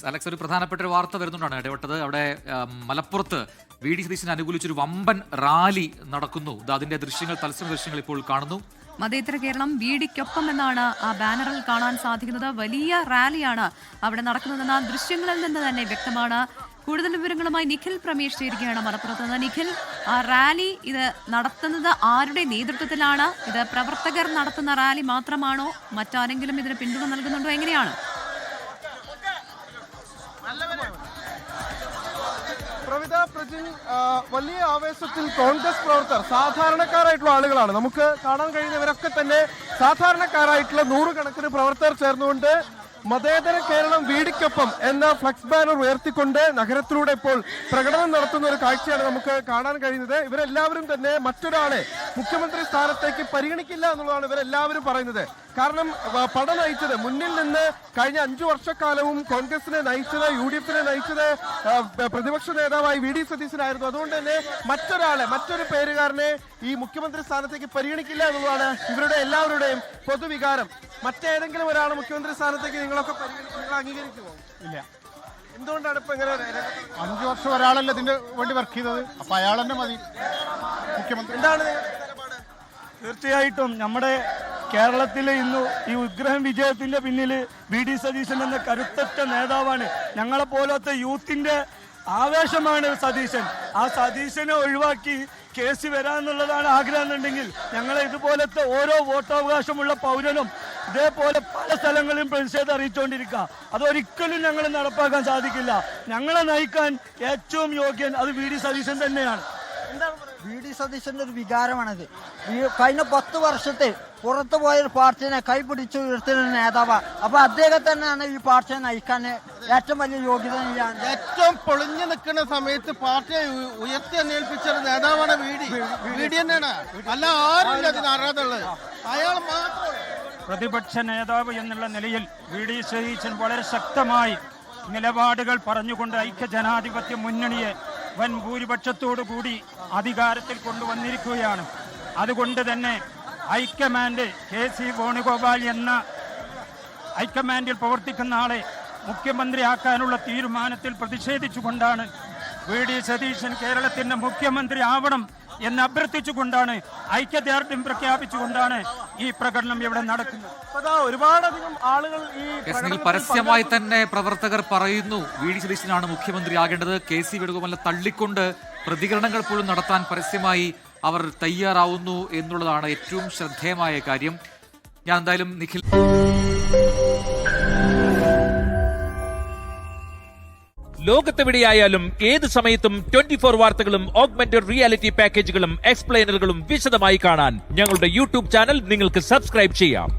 Alex ഒരു പ്രധാനപ്പെട്ട ഒരു വാർത്ത വരുന്നുണ്ടാണ് ഇടപെട്ടത്. അവിടെ മലപ്പുറത്ത് വി ഡി സതീശനെ അനുകൂലിച്ചൊരു വമ്പൻ റാലി നടക്കുന്നു. അതിന്റെ ദൃശ്യങ്ങൾ, തത്സമയ ദൃശ്യങ്ങൾ ഇപ്പോൾ കാണുന്നു. മതേതര കേരളം വീടിക്കൊപ്പം എന്നാണ് ആ ബാനറിൽ കാണാൻ സാധിക്കുന്നത്. വലിയ റാലിയാണ് അവിടെ നടക്കുന്നതെന്ന് ആ ദൃശ്യങ്ങളിൽ നിന്ന് തന്നെ വ്യക്തമാണ്. കൂടുതൽ വിവരങ്ങളുമായി നിഖിൽ പ്രമേഷ് ചേരുകയാണ് മലപ്പുറത്ത് നിന്ന്. നിഖിൽ, ആ റാലി ഇത് നടത്തുന്നത് ആരുടെ നേതൃത്വത്തിലാണ്? ഇത് പ്രവർത്തകർ നടത്തുന്ന റാലി മാത്രമാണോ? മറ്റാരെങ്കിലും ഇതിന് പിന്തുണ നൽകുന്നുണ്ടോ? എങ്ങനെയാണ്? വലിയ ആവേശത്തിൽ കോൺഗ്രസ് പ്രവർത്തകർ, സാധാരണക്കാരായിട്ടുള്ള ആളുകളാണ്. നമുക്ക് കാണാൻ കഴിയുന്നവരൊക്കെ തന്നെ സാധാരണക്കാരായിട്ടുള്ള നൂറുകണക്കിന് പ്രവർത്തകർ ചേർന്നുകൊണ്ട് മതേതര കേരളം വീടിക്കൊപ്പം എന്ന ഫ്ലക്സ് ബാനർ ഉയർത്തിക്കൊണ്ട് നഗരത്തിലൂടെ ഇപ്പോൾ പ്രകടനം നടത്തുന്ന ഒരു കാഴ്ചയാണ് നമുക്ക് കാണാൻ കഴിയുന്നത്. ഇവരെല്ലാവരും തന്നെ മറ്റൊരാളെ മുഖ്യമന്ത്രി സ്ഥാനത്തേക്ക് പരിഗണിക്കില്ല എന്നുള്ളതാണ് ഇവരെല്ലാവരും പറയുന്നത്. കാരണം പട നയിച്ചത്, മുന്നിൽ നിന്ന് കഴിഞ്ഞ 5 വർഷക്കാലവും കോൺഗ്രസിനെ നയിച്ചത്, UDF നയിച്ചത് പ്രതിപക്ഷ നേതാവായി വി ഡി സതീശനായിരുന്നു. അതുകൊണ്ട് തന്നെ മറ്റൊരു പേരുകാരനെ ഈ മുഖ്യമന്ത്രി സ്ഥാനത്തേക്ക് പരിഗണിക്കില്ല എന്നുള്ളതാണ് ഇവരുടെ എല്ലാവരുടെയും പൊതുവികാരം. മറ്റേതെങ്കിലും ഒരാൾ മുഖ്യമന്ത്രി സ്ഥാനത്തേക്ക് നിങ്ങൾ അംഗീകരിക്കുമോ? ഇല്ല. എന്തുകൊണ്ടാണ് ഇപ്പൊ ഇങ്ങനെ 5 വർഷം ഒരാളല്ല ഇതിന്റെ വേണ്ടി വർക്ക് ചെയ്തത്? അപ്പൊ അയാൾ തന്നെ മതി മുഖ്യമന്ത്രി. എന്താണ്? തീർച്ചയായിട്ടും നമ്മുടെ കേരളത്തിൽ ഇന്ന് ഈ ഉഗ്രഹം വിജയത്തിന്റെ പിന്നിൽ വി ഡി സതീശൻ എന്ന കരുത്തറ്റ നേതാവാണ്. ഞങ്ങളെ പോലത്തെ യൂത്തിന്റെ ആവേശമാണ് സതീശൻ. ആ സതീശനെ ഒഴിവാക്കി കേസ് വരാന്നുള്ളതാണ് ആഗ്രഹം എന്നുണ്ടെങ്കിൽ ഞങ്ങളെ ഇതുപോലത്തെ ഓരോ വോട്ടവകാശമുള്ള പൗരനും ഇതേപോലെ പല സ്ഥലങ്ങളിലും പ്രതിഷേധം അറിയിച്ചുകൊണ്ടിരിക്കുക. അതൊരിക്കലും ഞങ്ങൾ നടപ്പാക്കാൻ സാധിക്കില്ല. ഞങ്ങളെ നയിക്കാൻ ഏറ്റവും യോഗ്യൻ അത് വി ഡി സതീശൻ തന്നെയാണ്. വി ഡി സതീശന്റെ ഒരു വികാരമാണത്. കഴിഞ്ഞ 10 വർഷത്തെ പുറത്തു പോയൊരു പാർട്ടിനെ കൈപിടിച്ചു ഉയർത്തുന്ന നേതാവാണ്. അപ്പൊ അദ്ദേഹം തന്നെയാണ് ഈ പാർട്ടിയെ നയിക്കാൻ ഏറ്റവും വലിയ യോഗ്യത. ഏറ്റവും പൊളിഞ്ഞു നിൽക്കുന്ന സമയത്ത് പാർട്ടിയെ ഉയർത്തി അന്വേഷിച്ച നേതാവാണ് വി ഡി തന്നെയാണ്. അല്ല ആരും അതിന് അർഹതയുള്ളത് അയാൾ മാത്രം. പ്രതിപക്ഷ നേതാവ് എന്നുള്ള നിലയിൽ വി ഡി സതീശൻ വളരെ ശക്തമായി നിലപാടുകൾ പറഞ്ഞുകൊണ്ട് ഐക്യജനാധിപത്യ മുന്നണിയെ വൻ ഭൂരിപക്ഷത്തോടു കൂടി അധികാരത്തിൽ കൊണ്ടുവന്നിരിക്കുകയാണ്. അതുകൊണ്ട് തന്നെ ഹൈക്കമാൻഡ് KC വേണുഗോപാൽ എന്ന ഹൈക്കമാൻഡിൽ പ്രവർത്തിക്കുന്ന ആളെ മുഖ്യമന്ത്രിയാക്കാനുള്ള തീരുമാനത്തിൽ പ്രതിഷേധിച്ചുകൊണ്ടാണ് വി ഡി സതീശൻ കേരളത്തിന്റെ മുഖ്യമന്ത്രി ആവണം എന്ന് അഭ്യർത്ഥിച്ചുകൊണ്ടാണ്, ഐക്യദാർഢ്യം പ്രഖ്യാപിച്ചുകൊണ്ടാണ് ഈ പ്രകടനം ഇവിടെ നടക്കുന്നത്. ഒരുപാടധികം ആളുകൾ പരസ്യമായി തന്നെ പ്രവർത്തകർ പറയുന്നു വി ഡി സതീശനാണ് മുഖ്യമന്ത്രി ആകേണ്ടത്. KC വേണുഗോപാലിനെ തള്ളിക്കൊണ്ട് പ്രതികരണങ്ങൾ പോലും നടത്താൻ പരസ്യമായി അവർ തയ്യാറാവുന്നു എന്നുള്ളതാണ് ഏറ്റവും ശ്രദ്ധേയമായ കാര്യം. ഞാൻ എന്തായാലും നിഖിൽ, ലോകത്തെവിടെയായാലും ഏത് സമയത്തും 24 വാർത്തകളും ഓഗ്മെന്റഡ് റിയാലിറ്റി പാക്കേജുകളും എക്സ്പ്ലെയിനറുകളും വിശദമായി കാണാൻ ഞങ്ങളുടെ YouTube ചാനൽ നിങ്ങൾക്ക് സബ്സ്ക്രൈബ് ചെയ്യാം.